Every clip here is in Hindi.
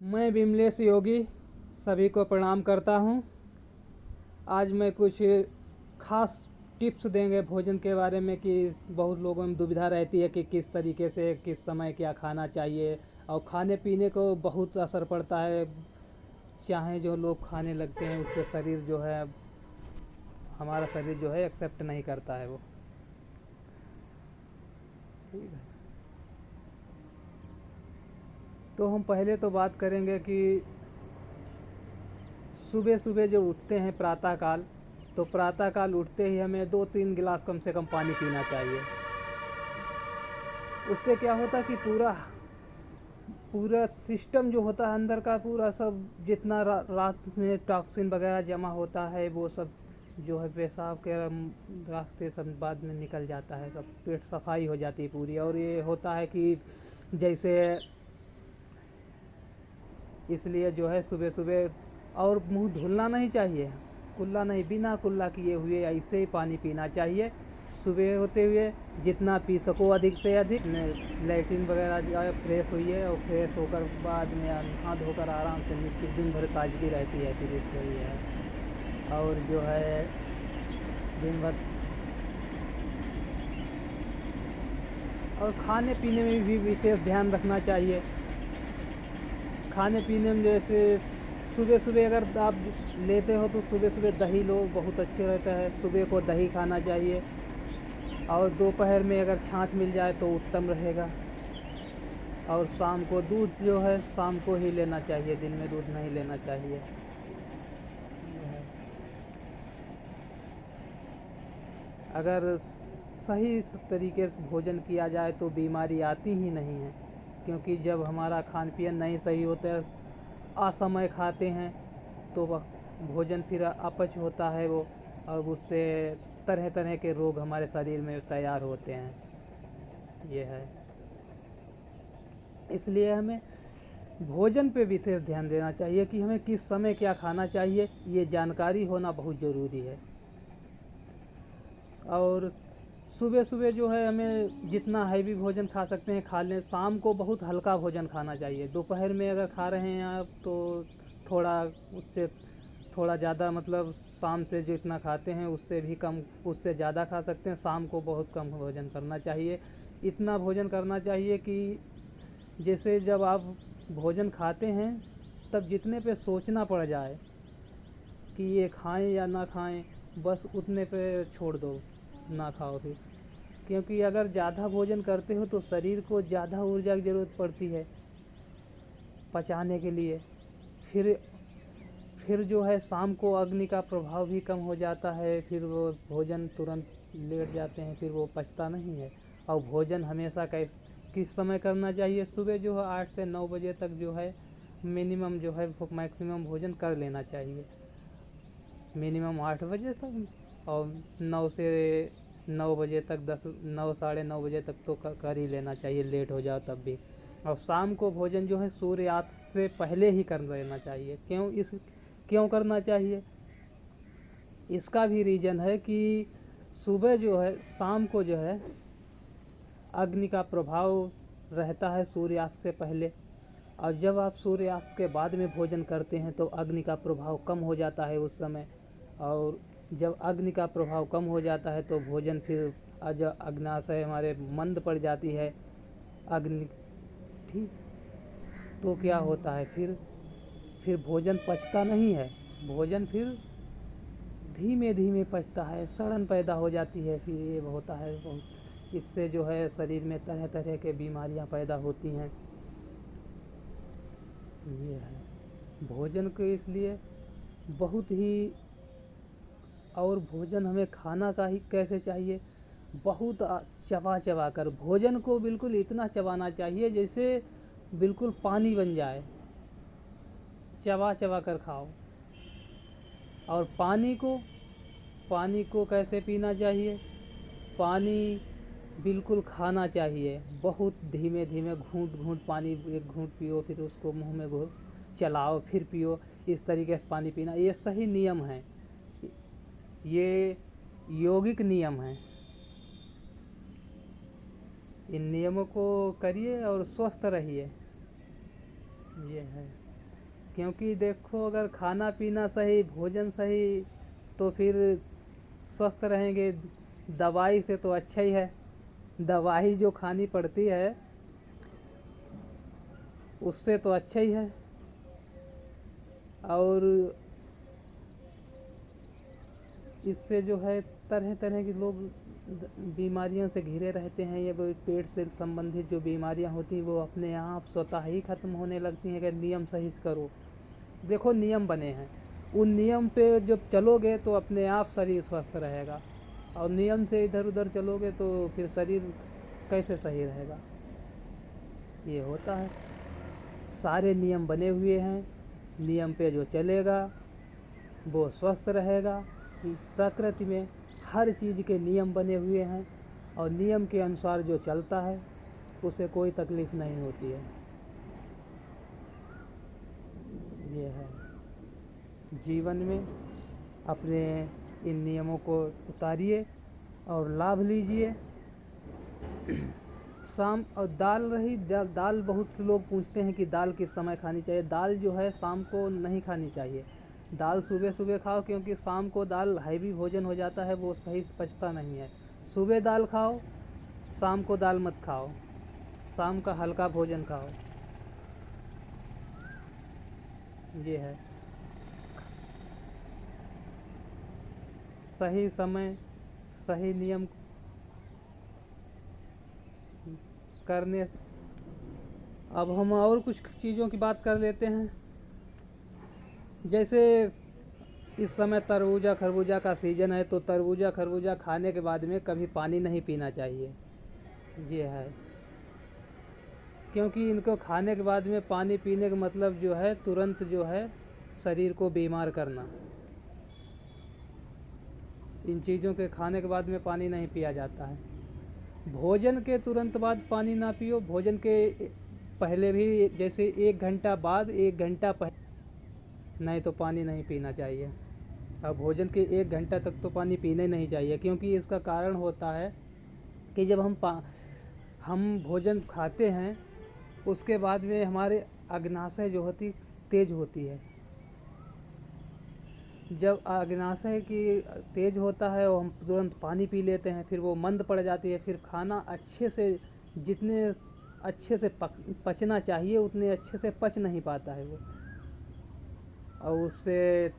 मैं विमलेश योगी सभी को प्रणाम करता हूँ। आज मैं कुछ खास टिप्स देंगे भोजन के बारे में कि बहुत लोगों में दुविधा रहती है कि किस तरीके से किस समय क्या खाना चाहिए और खाने पीने को बहुत असर पड़ता है। चाहे जो लोग खाने लगते हैं उससे शरीर जो है हमारा शरीर जो है एक्सेप्ट नहीं करता है वो। ठीक है, तो हम पहले तो बात करेंगे कि सुबह सुबह जो उठते हैं प्रातःकाल, तो प्रातःकाल उठते ही हमें 2-3 गिलास कम से कम पानी पीना चाहिए। उससे क्या होता कि पूरा पूरा सिस्टम जो होता है अंदर का पूरा सब जितना रात में टॉक्सिन वगैरह जमा होता है वो सब जो है पेशाब के रास्ते सब बाद में निकल जाता है, सब पेट सफाई हो जाती है पूरी। और ये होता है कि जैसे इसलिए जो है सुबह सुबह और मुंह धुलना नहीं चाहिए, कुल्ला नहीं, बिना कुल्ला किए हुए ऐसे ही पानी पीना चाहिए। सुबह होते हुए जितना पी सको अधिक से अधिक। लैट्रिन वगैरह जाए, फ्रेश हुई और फ्रेश होकर बाद में नहा धोकर आराम से निश्चित दिन भर ताजगी रहती है फिर इससे ही है। और जो है दिन भर और खाने पीने में भी विशेष ध्यान रखना चाहिए। खाने पीने में जैसे सुबह सुबह अगर आप लेते हो तो सुबह सुबह दही लो, बहुत अच्छे रहता है। सुबह को दही खाना चाहिए और दोपहर में अगर छाछ मिल जाए तो उत्तम रहेगा। और शाम को दूध जो है शाम को ही लेना चाहिए, दिन में दूध नहीं लेना चाहिए। अगर सही तरीके से भोजन किया जाए तो बीमारी आती ही नहीं है, क्योंकि जब हमारा खान पीन नहीं सही होता है, असमय खाते हैं तो वह भोजन फिर अपच होता है वो, और उससे तरह तरह के रोग हमारे शरीर में तैयार होते हैं। ये है, इसलिए हमें भोजन पे विशेष ध्यान देना चाहिए कि हमें किस समय क्या खाना चाहिए, ये जानकारी होना बहुत ज़रूरी है। और सुबह सुबह जो है हमें जितना हैवी भोजन खा सकते हैं खा लें। शाम को बहुत हल्का भोजन खाना चाहिए। दोपहर में अगर खा रहे हैं आप तो थोड़ा उससे थोड़ा ज़्यादा, मतलब शाम से जितना खाते हैं उससे भी कम, उससे ज़्यादा खा सकते हैं। शाम को बहुत कम भोजन करना चाहिए। इतना भोजन करना चाहिए कि जैसे जब आप भोजन खाते हैं तब जितने पे सोचना पड़ जाए कि ये खाएं या ना खाएं, बस उतने पे छोड़ दो, ना खाओ फिर। क्योंकि अगर ज़्यादा भोजन करते हो तो शरीर को ज़्यादा ऊर्जा की ज़रूरत पड़ती है पचाने के लिए। फिर जो है शाम को अग्नि का प्रभाव भी कम हो जाता है, फिर वो भोजन तुरंत लेट जाते हैं, फिर वो पचता नहीं है। और भोजन हमेशा किस समय करना चाहिए? सुबह जो है 8 से 9 बजे तक जो है मिनिमम जो है मैक्सिमम भोजन कर लेना चाहिए। मिनिमम 8 बजे तक, और 9 से 9 बजे तक, 9 साढ़े 9 बजे तक तो कर ही लेना चाहिए, लेट हो जाओ तब भी। और शाम को भोजन जो है सूर्यास्त से पहले ही कर लेना चाहिए। क्यों करना चाहिए? इसका भी रीज़न है कि सुबह जो है, शाम को जो है अग्नि का प्रभाव रहता है सूर्यास्त से पहले, और जब आप सूर्यास्त के बाद में भोजन करते हैं तो अग्नि का प्रभाव कम हो जाता है उस समय। और जब अग्नि का प्रभाव कम हो जाता है तो भोजन फिर अग्नाशय हमारे मंद पड़ जाती है अग्नि, ठीक। तो क्या होता है फिर भोजन पचता नहीं है। भोजन फिर धीमे धीमे पचता है, सड़न पैदा हो जाती है, फिर ये होता है बहुत। इससे जो है शरीर में तरह तरह के बीमारियां पैदा होती हैं। ये है भोजन को इसलिए बहुत ही। और भोजन हमें खाना का ही कैसे चाहिए? बहुत चबा चबा कर भोजन को, बिल्कुल इतना चबाना चाहिए जैसे बिल्कुल पानी बन जाए, चबा चबा कर खाओ। और पानी को कैसे पीना चाहिए? पानी बिल्कुल खाना चाहिए, बहुत धीमे धीमे घूंट घूंट पानी, एक घूंट पियो फिर उसको मुंह में घोल चलाओ फिर पियो। इस तरीके से पानी पीना, ये सही नियम है, ये यौगिक नियम है। इन नियमों को करिए और स्वस्थ रहिए। ये है। क्योंकि देखो अगर खाना पीना सही, भोजन सही, तो फिर स्वस्थ रहेंगे। दवाई से तो अच्छा ही है, दवाई जो खानी पड़ती है उससे तो अच्छा ही है। और इससे जो है तरह तरह के लोग बीमारियों से घिरे रहते हैं। ये पेट से संबंधित जो बीमारियां होती हैं वो अपने आप स्वतः ही ख़त्म होने लगती हैं अगर नियम सही से करो। देखो नियम बने हैं, उन नियम पे जब चलोगे तो अपने आप शरीर स्वस्थ रहेगा, और नियम से इधर उधर चलोगे तो फिर शरीर कैसे सही रहेगा। ये होता है, सारे नियम बने हुए हैं, नियम पे जो चलेगा वो स्वस्थ रहेगा। प्रकृति में हर चीज़ के नियम बने हुए हैं, और नियम के अनुसार जो चलता है उसे कोई तकलीफ़ नहीं होती है। ये है जीवन में, अपने इन नियमों को उतारिए और लाभ लीजिए। शाम और दाल रही, दाल बहुत लोग पूछते हैं कि दाल किस समय खानी चाहिए। दाल जो है शाम को नहीं खानी चाहिए, दाल सुबह सुबह खाओ, क्योंकि शाम को दाल हैवी भोजन हो जाता है, वो सही से पचता नहीं है। सुबह दाल खाओ, शाम को दाल मत खाओ, शाम का हल्का भोजन खाओ। ये है सही समय सही नियम करने से। अब हम और कुछ चीज़ों की बात कर लेते हैं। जैसे इस समय तरबूजा खरबूजा का सीज़न है, तो तरबूजा खरबूजा खाने के बाद में कभी पानी नहीं पीना चाहिए। ये है, क्योंकि इनको खाने के बाद में पानी पीने का मतलब जो है तुरंत जो है शरीर को बीमार करना। इन चीज़ों के खाने के बाद में पानी नहीं पिया जाता है। भोजन के तुरंत बाद पानी ना पियो, भोजन के पहले भी, जैसे 1 घंटा बाद, 1 घंटा पहले नहीं तो पानी नहीं पीना चाहिए। अब भोजन के 1 घंटा तक तो पानी पीने नहीं चाहिए, क्योंकि इसका कारण होता है कि जब हम भोजन खाते हैं उसके बाद में हमारे अग्नाशय जो होती तेज होती है। जब अग्नाशय की तेज होता है और हम तुरंत पानी पी लेते हैं, फिर वो मंद पड़ जाती है, फिर खाना अच्छे से, जितने अच्छे से पचना चाहिए उतने अच्छे से पच नहीं पाता है वो, और उससे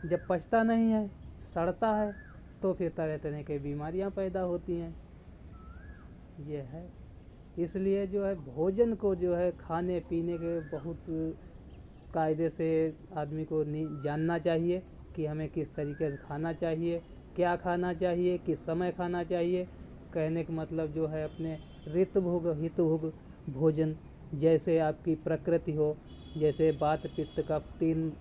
जब पचता नहीं है, सड़ता है, तो फिर तरह तरह की बीमारियां पैदा होती हैं। ये है, इसलिए जो है भोजन को जो है खाने पीने के बहुत कायदे से आदमी को जानना चाहिए कि हमें किस तरीके से खाना चाहिए, क्या खाना चाहिए, किस समय खाना चाहिए। कहने का मतलब जो है अपने ऋतभुग हितभुग भोजन, जैसे आपकी प्रकृति हो, जैसे वात पित्त कफ 3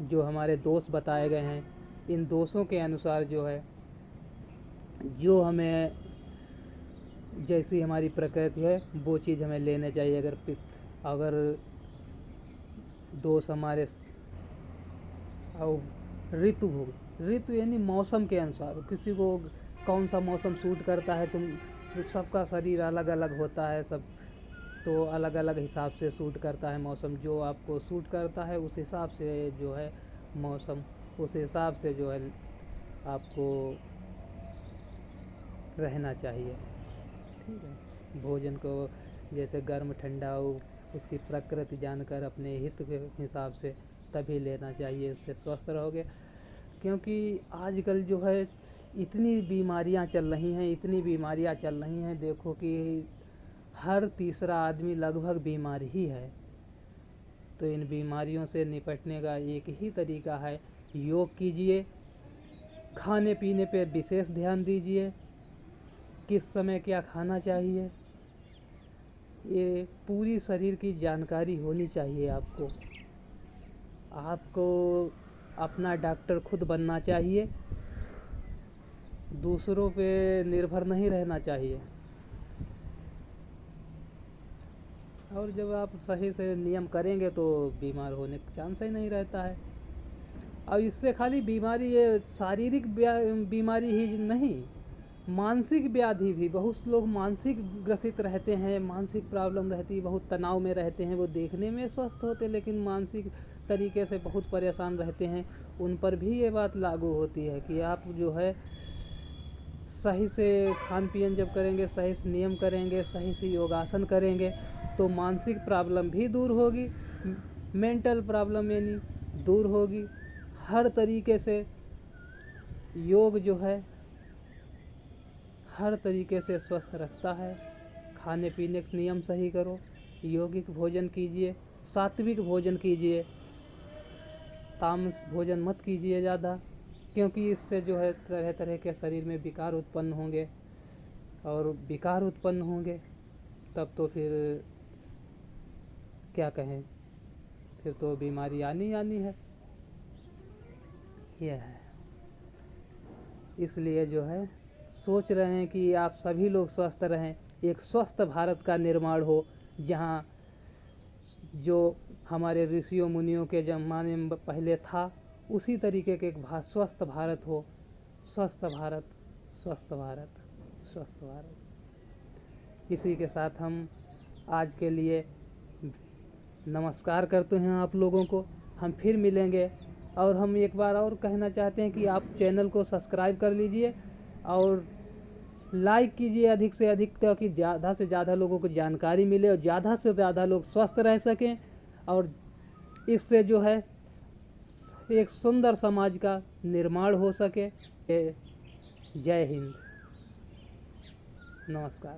जो हमारे दोष बताए गए हैं, इन दोषों के अनुसार जो है, जो हमें जैसी हमारी प्रकृति है वो चीज़ हमें लेने चाहिए। अगर दोष हमारे, और ऋतु यानी मौसम के अनुसार, किसी को कौन सा मौसम सूट करता है, सबका शरीर अलग अलग होता है, सब तो अलग अलग हिसाब से सूट करता है मौसम। जो आपको सूट करता है उस हिसाब से जो है मौसम, उस हिसाब से जो है आपको रहना चाहिए। ठीक है, भोजन को जैसे गर्म ठंडा हो उसकी प्रकृति जानकर अपने हित के हिसाब से तभी लेना चाहिए, उससे स्वस्थ रहोगे। क्योंकि आजकल जो है इतनी बीमारियां चल रही हैं, इतनी बीमारियां चल रही हैं, देखो कि हर तीसरा आदमी लगभग बीमार ही है। तो इन बीमारियों से निपटने का एक ही तरीका है, योग कीजिए, खाने पीने पे विशेष ध्यान दीजिए, किस समय क्या खाना चाहिए, ये पूरी शरीर की जानकारी होनी चाहिए आपको। अपना डॉक्टर खुद बनना चाहिए, दूसरों पे निर्भर नहीं रहना चाहिए। और जब आप सही से नियम करेंगे तो बीमार होने का चांस ही नहीं रहता है। अब इससे खाली बीमारी, ये शारीरिक बीमारी ही नहीं, मानसिक व्याधि भी, बहुत लोग मानसिक ग्रसित रहते हैं, मानसिक प्रॉब्लम रहती है, बहुत तनाव में रहते हैं। वो देखने में स्वस्थ होते लेकिन मानसिक तरीके से बहुत परेशान रहते हैं, उन पर भी ये बात लागू होती है कि आप जो है सही से खान पीन जब करेंगे, सही से नियम करेंगे, सही से योगासन करेंगे तो मानसिक प्रॉब्लम भी दूर होगी, मेंटल प्रॉब्लम यानी दूर होगी। हर तरीके से योग जो है हर तरीके से स्वस्थ रखता है। खाने पीने के नियम सही करो, यौगिक भोजन कीजिए, सात्विक भोजन कीजिए, तामस भोजन मत कीजिए ज़्यादा, क्योंकि इससे जो है तरह तरह के शरीर में विकार उत्पन्न होंगे, और विकार उत्पन्न होंगे तब तो फिर क्या कहें, फिर तो बीमारी आनी आनी है। यह है, इसलिए जो है सोच रहे हैं कि आप सभी लोग स्वस्थ रहें, एक स्वस्थ भारत का निर्माण हो, जहाँ जो हमारे ऋषियों मुनियों के ज़माने में पहले था उसी तरीके के एक स्वस्थ भारत हो। स्वस्थ भारत, स्वस्थ भारत, स्वस्थ भारत। इसी के साथ हम आज के लिए नमस्कार करते हैं आप लोगों को। हम फिर मिलेंगे, और हम एक बार और कहना चाहते हैं कि आप चैनल को सब्सक्राइब कर लीजिए और लाइक कीजिए अधिक से अधिक, ताकि ज़्यादा से ज़्यादा लोगों को जानकारी मिले और ज़्यादा से ज़्यादा लोग स्वस्थ रह सकें, और इससे जो है एक सुंदर समाज का निर्माण हो सके। जय हिंद, नमस्कार।